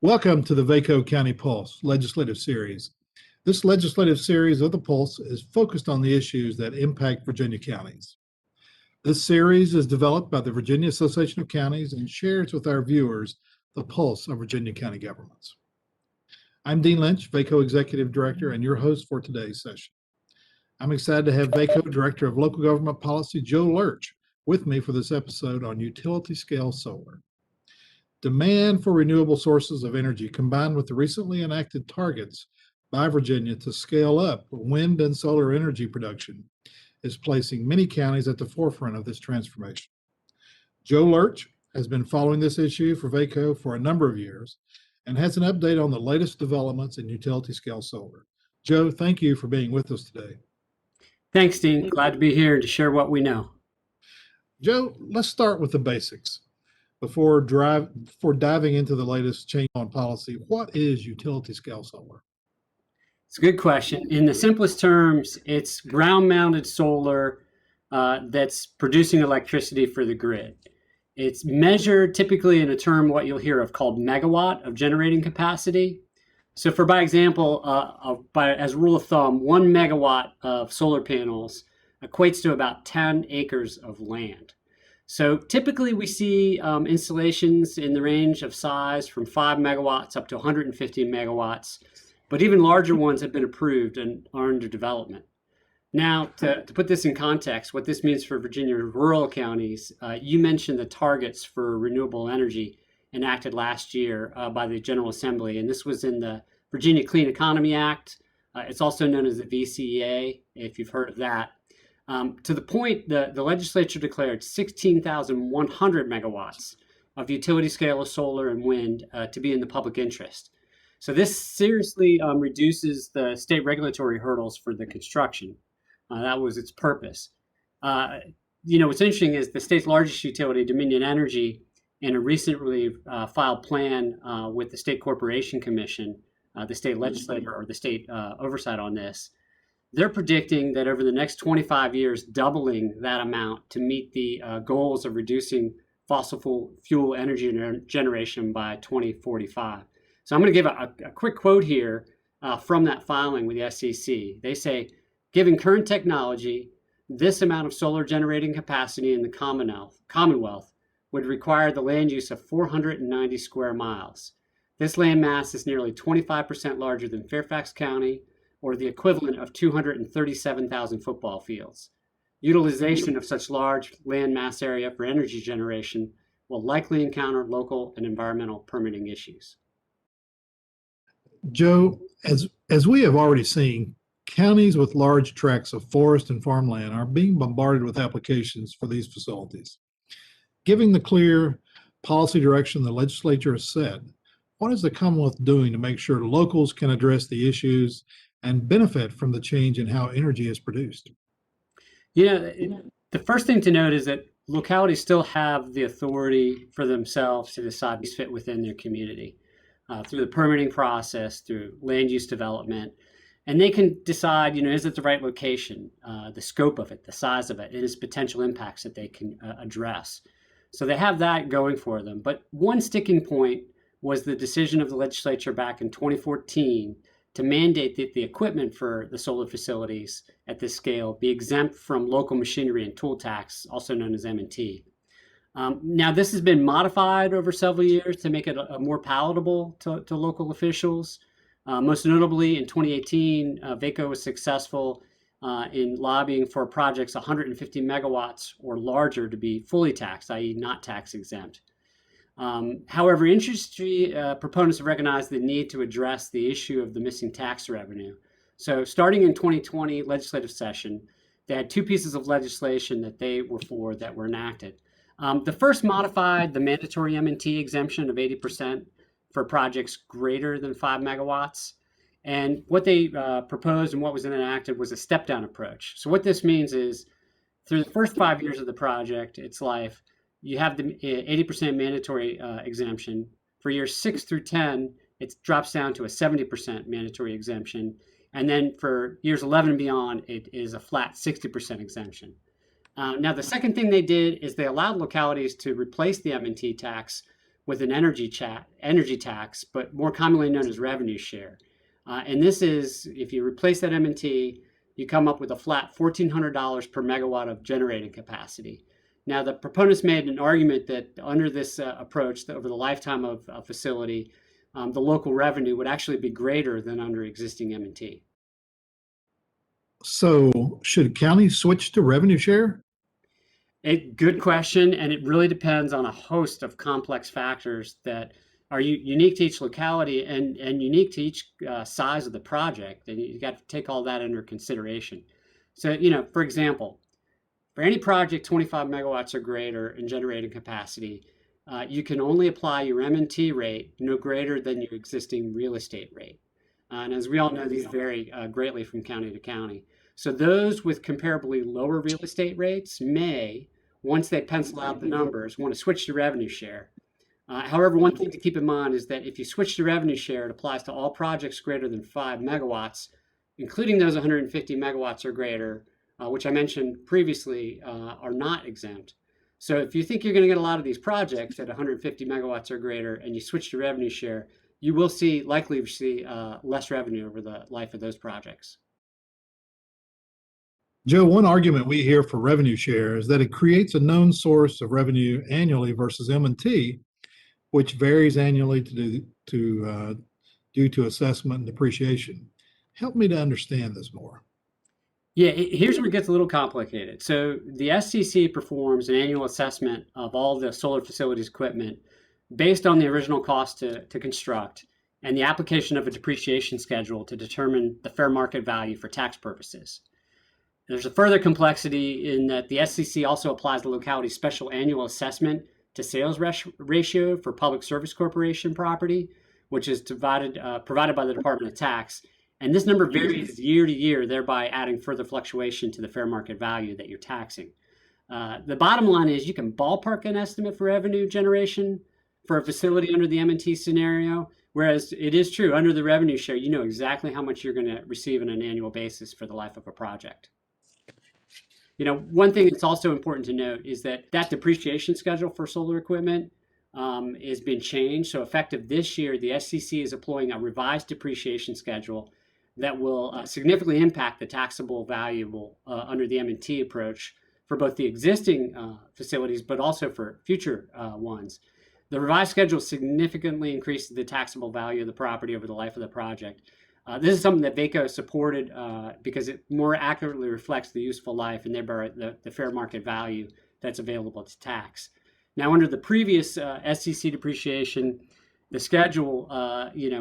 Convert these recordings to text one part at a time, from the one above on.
Welcome to the VACo County Pulse legislative series. This legislative series of the Pulse is focused on the issues that impact Virginia counties. This series is developed by the Virginia Association of Counties and shares with our viewers the pulse of Virginia county governments. I'm Dean Lynch, VACo Executive Director, and your host for today's session. I'm excited to have VACo Director of Local Government Policy, Joe Lurch, with me for this episode on utility scale solar. Demand for renewable sources of energy combined with the recently enacted targets by Virginia to scale up wind and solar energy production is placing many counties at the forefront of this transformation. Joe Lurch has been following this issue for VACo for a number of years and has an update on the latest developments in utility scale solar. Joe, thank you for being with us today. Thanks, Dean. Glad to be here to share what we know. Joe, let's start with the basics. Before diving into the latest change on policy, what is utility scale solar? It's a good question. In the simplest terms, it's ground-mounted solar that's producing electricity for the grid. It's measured typically in a term what you'll hear of called megawatt of generating capacity. So by example, as a rule of thumb, 1 megawatt of solar panels equates to about 10 acres of land. So typically we see installations in the range of size from 5 megawatts up to 150 megawatts, but even larger ones have been approved and are under development. Now, to put this in context, what this means for Virginia rural counties, you mentioned the targets for renewable energy enacted last year by the General Assembly, and this was in the Virginia Clean Economy Act. It's also known as the VCEA, if you've heard of that. To the point, the legislature declared 16,100 megawatts of utility scale solar and wind to be in the public interest. So this seriously reduces the state regulatory hurdles for the construction. That was its purpose. What's interesting is the state's largest utility, Dominion Energy, in a recently filed plan with the State Corporation Commission, the state legislature or the state oversight on this, they're predicting that over the next 25 years, doubling that amount to meet the goals of reducing fossil fuel energy generation by 2045. So I'm going to give a quick quote here from that filing with the SEC. They say, given current technology, this amount of solar generating capacity in the commonwealth would require the land use of 490 square miles. This land mass is nearly 25% larger than Fairfax County, or the equivalent of 237,000 football fields. Utilization of such large land mass area for energy generation will likely encounter local and environmental permitting issues. Joe, as we have already seen, counties with large tracts of forest and farmland are being bombarded with applications for these facilities. Given the clear policy direction the legislature has set, what is the Commonwealth doing to make sure locals can address the issues and benefit from the change in how energy is produced? The first thing to note is that localities still have the authority for themselves to decide what's fit within their community through the permitting process, through land use development. And they can decide, is it the right location, the scope of it, the size of it, and its potential impacts that they can address. So they have that going for them. But one sticking point was the decision of the legislature back in 2014 to mandate that the equipment for the solar facilities at this scale be exempt from local machinery and tool tax, also known as M&T. Now, this has been modified over several years to make it more palatable to local officials. Most notably, in 2018, VACo was successful in lobbying for projects 150 megawatts or larger to be fully taxed, i.e. not tax exempt. However, industry proponents have recognized the need to address the issue of the missing tax revenue. So starting in 2020 legislative session, they had two pieces of legislation that they were for that were enacted. The first modified the mandatory M&T exemption of 80% for projects greater than 5 megawatts. And what they proposed and what was enacted was a step-down approach. So what this means is through the first 5 years of the project, its life, you have the 80% mandatory exemption. For years 6 through 10, it drops down to a 70% mandatory exemption. And then for years 11 and beyond, it is a flat 60% exemption. Now, the second thing they did is they allowed localities to replace the M&T tax with an energy tax, but more commonly known as revenue share. And this is, if you replace that M&T, you come up with a flat $1,400 per megawatt of generating capacity. Now, the proponents made an argument that under this approach, that over the lifetime of a facility, the local revenue would actually be greater than under existing M&T. So should counties switch to revenue share? Good question, and it really depends on a host of complex factors that are unique to each locality and unique to each size of the project, and you got to take all that under consideration. So, for example, for any project 25 megawatts or greater in generating capacity, you can only apply your M&T rate no greater than your existing real estate rate. And as we all know, these vary greatly from county to county. So those with comparably lower real estate rates may, once they pencil out the numbers, want to switch to revenue share. However, one thing to keep in mind is that if you switch to revenue share, it applies to all projects greater than 5 megawatts, including those 150 megawatts or greater, which I mentioned previously are not exempt. So if you think you're going to get a lot of these projects at 150 megawatts or greater and you switch to revenue share, you will likely see less revenue over the life of those projects. Joe, one argument we hear for revenue share is that it creates a known source of revenue annually versus M&T, which varies annually due to assessment and depreciation. Help me to understand this more. Yeah, here's where it gets a little complicated. So the SCC performs an annual assessment of all the solar facilities equipment based on the original cost to construct and the application of a depreciation schedule to determine the fair market value for tax purposes. There's a further complexity in that the SCC also applies the locality's special annual assessment to sales ratio for public service corporation property, which is provided by the Department of Tax. And this number varies year to year, thereby adding further fluctuation to the fair market value that you're taxing. The bottom line is you can ballpark an estimate for revenue generation for a facility under the M&T scenario, whereas it is true, under the revenue share, you know exactly how much you're going to receive on an annual basis for the life of a project. One thing that's also important to note is that depreciation schedule for solar equipment has been changed. So effective this year, the SCC is employing a revised depreciation schedule that will significantly impact the taxable value under the M&T approach for both the existing facilities, but also for future ones. The revised schedule significantly increases the taxable value of the property over the life of the project. This is something that VACo supported because it more accurately reflects the useful life and thereby the fair market value that's available to tax. Now, under the previous SCC depreciation, the schedule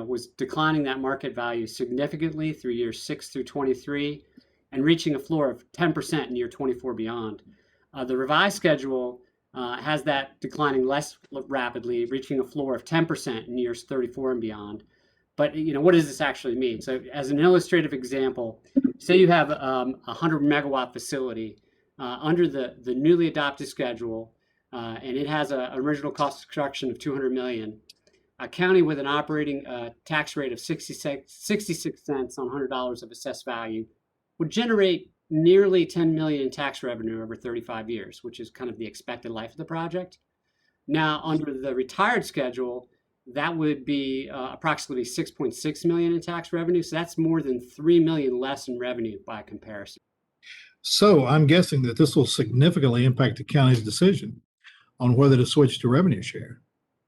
was declining that market value significantly through years 6 through 23 and reaching a floor of 10% in year 24 beyond. The revised schedule has that declining less rapidly, reaching a floor of 10% in years 34 and beyond. But what does this actually mean? So as an illustrative example, say you have a 100 megawatt facility under the newly adopted schedule, and it has an original cost of construction of $200 million. A county with an operating tax rate of 66 cents on $100 of assessed value would generate nearly $10 million in tax revenue over 35 years, which is kind of the expected life of the project. Now, under the retired schedule, that would be approximately 6.6 million in tax revenue. So that's more than 3 million less in revenue by comparison. So I'm guessing that this will significantly impact the county's decision on whether to switch to revenue share,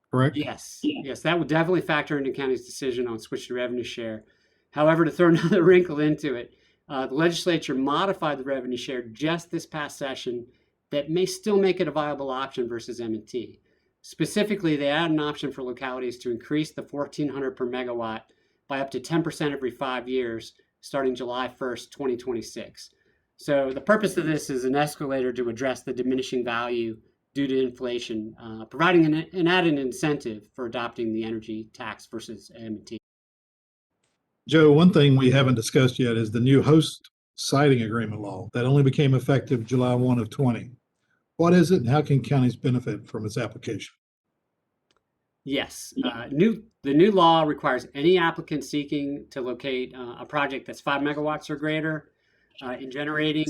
correct? Yes, that would definitely factor into county's decision on switch to revenue share. However, to throw another wrinkle into it, the legislature modified the revenue share just this past session that may still make it a viable option versus M&T. Specifically, they add an option for localities to increase the 1,400 per megawatt by up to 10% every 5 years, starting July 1st, 2026. So the purpose of this is an escalator to address the diminishing value due to inflation, providing an added incentive for adopting the energy tax versus M&T. Joe, one thing we haven't discussed yet is the new host citing agreement law that only became effective July 1 of 20. What is it and how can counties benefit from its application? Yes, the new law requires any applicant seeking to locate a project that's 5 megawatts or greater in generating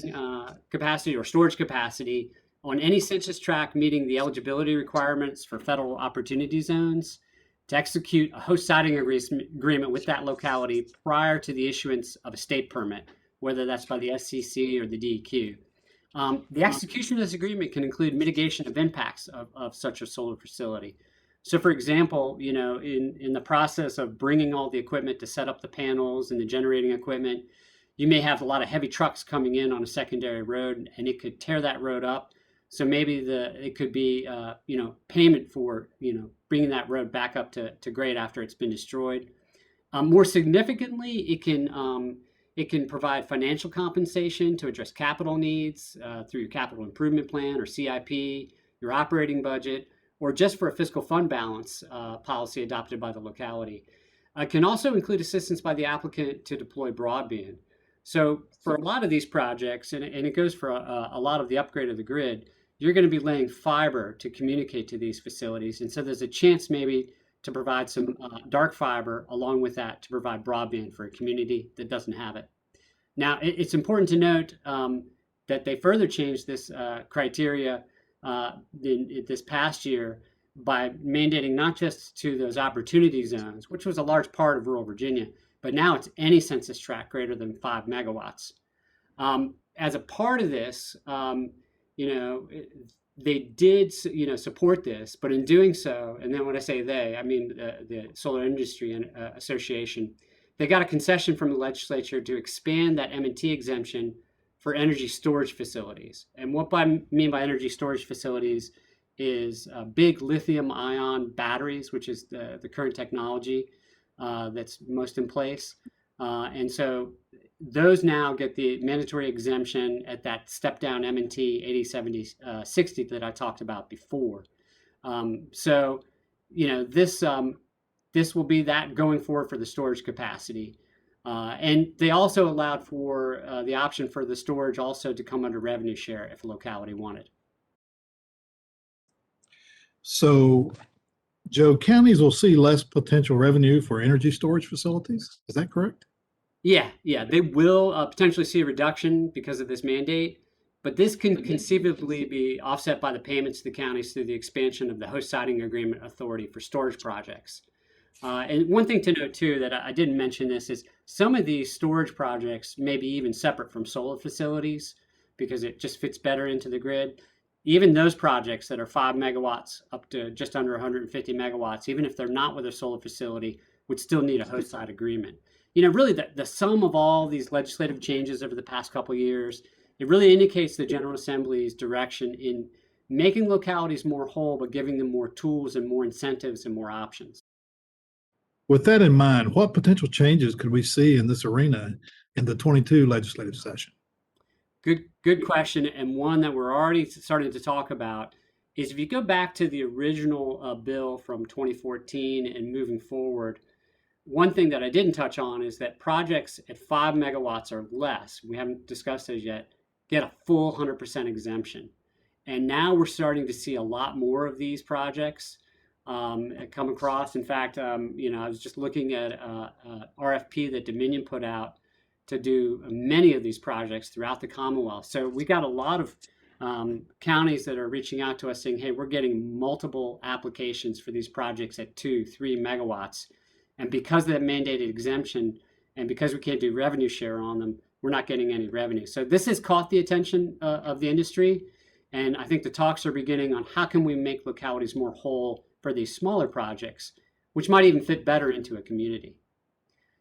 capacity or storage capacity on any census tract meeting the eligibility requirements for federal opportunity zones, to execute a host siting agreement with that locality prior to the issuance of a state permit, whether that's by the SCC or the DEQ. The execution of this agreement can include mitigation of impacts of such a solar facility. So, for example, in the process of bringing all the equipment to set up the panels and the generating equipment, you may have a lot of heavy trucks coming in on a secondary road, and it could tear that road up. So maybe it could be payment for bringing that road back up to grade after it's been destroyed. More significantly, it can provide financial compensation to address capital needs through your capital improvement plan or CIP, your operating budget, or just for a fiscal fund balance policy adopted by the locality. It can also include assistance by the applicant to deploy broadband. So for a lot of these projects, and it goes for a lot of the upgrade of the grid, you're going to be laying fiber to communicate to these facilities. And so there's a chance maybe to provide some dark fiber along with that to provide broadband for a community that doesn't have it. Now, it's important to note that they further changed this criteria this past year by mandating not just to those opportunity zones, which was a large part of rural Virginia, but now it's any census tract greater than 5 megawatts. As a part of this, they did, support this, but in doing so, and then when I say they, I mean the Solar Industry Association, they got a concession from the legislature to expand that M&T exemption for energy storage facilities. And what I mean by energy storage facilities is big lithium-ion batteries, which is the current technology that's most in place. And so those now get the mandatory exemption at that step-down M&T 80, 70, 60 that I talked about before. This will be that going forward for the storage capacity. And they also allowed for the option for the storage also to come under revenue share if a locality wanted. So, Joe, counties will see less potential revenue for energy storage facilities. Is that correct? Yeah, they will potentially see a reduction because of this mandate, but this can conceivably be offset by the payments to the counties through the expansion of the host siting agreement authority for storage projects. And one thing to note too that I didn't mention this is some of these storage projects may be even separate from solar facilities because it just fits better into the grid. Even those projects that are 5 megawatts up to just under 150 megawatts, even if they're not with a solar facility, would still need a host site agreement. Really the sum of all these legislative changes over the past couple of years, it really indicates the General Assembly's direction in making localities more whole, but giving them more tools and more incentives and more options. With that in mind, what potential changes could we see in this arena in the 22 legislative session? Good question, and one that we're already starting to talk about is if you go back to the original bill from 2014 and moving forward, one thing that I didn't touch on is that projects at 5 megawatts or less, we haven't discussed those yet, get a full 100% exemption. And now we're starting to see a lot more of these projects come across. In fact, I was just looking at RFP that Dominion put out to do many of these projects throughout the Commonwealth. So we got a lot of counties that are reaching out to us saying, hey, we're getting multiple applications for these projects at 2-3 megawatts. And because of that mandated exemption, and because we can't do revenue share on them, we're not getting any revenue. So this has caught the attention of the industry. And I think the talks are beginning on how can we make localities more whole for these smaller projects, which might even fit better into a community.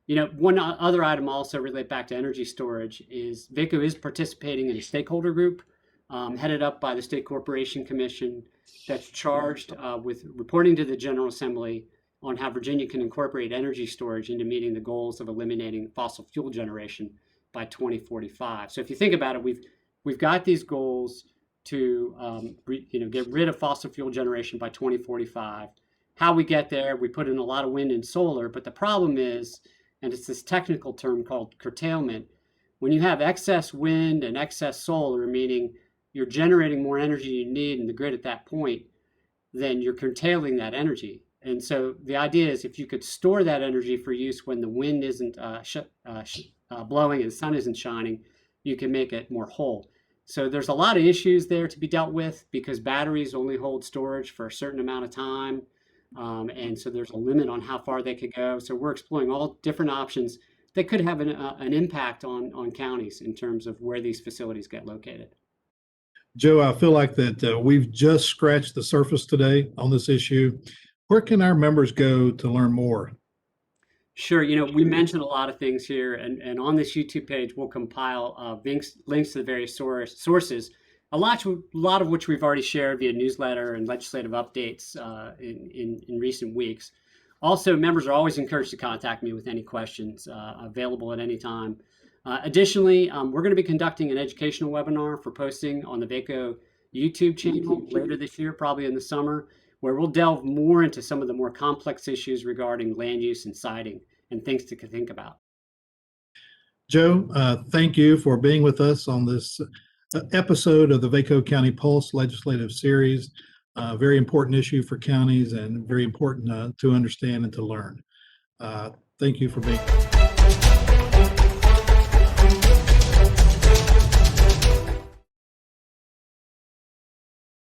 One other item also relate back to energy storage is VACo is participating in a stakeholder group headed up by the State Corporation Commission that's charged with reporting to the General Assembly on how Virginia can incorporate energy storage into meeting the goals of eliminating fossil fuel generation by 2045. So if you think about it, we've got these goals to get rid of fossil fuel generation by 2045. How we get there, we put in a lot of wind and solar, but the problem is, and it's this technical term called curtailment, when you have excess wind and excess solar, meaning you're generating more energy you need in the grid at that point, then you're curtailing that energy. And so the idea is if you could store that energy for use when the wind isn't blowing and the sun isn't shining, you can make it more whole. So there's a lot of issues there to be dealt with because batteries only hold storage for a certain amount of time. And so there's a limit on how far they could go. So we're exploring all different options that could have an impact on counties in terms of where these facilities get located. Joe, I feel like that we've just scratched the surface today on this issue. Where can our members go to learn more? Sure. We mentioned a lot of things here, and on this YouTube page, we'll compile links to the various sources, a lot of which we've already shared via newsletter and legislative updates in recent weeks. Also, members are always encouraged to contact me with any questions available at any time. Additionally, we're going to be conducting an educational webinar for posting on the VACo YouTube channel later this year, probably in the summer, where we'll delve more into some of the more complex issues regarding land use and siting and things to think about. Joe, thank you for being with us on this episode of the VACo County Pulse Legislative Series. Very important issue for counties and very important to understand and to learn. Thank you for being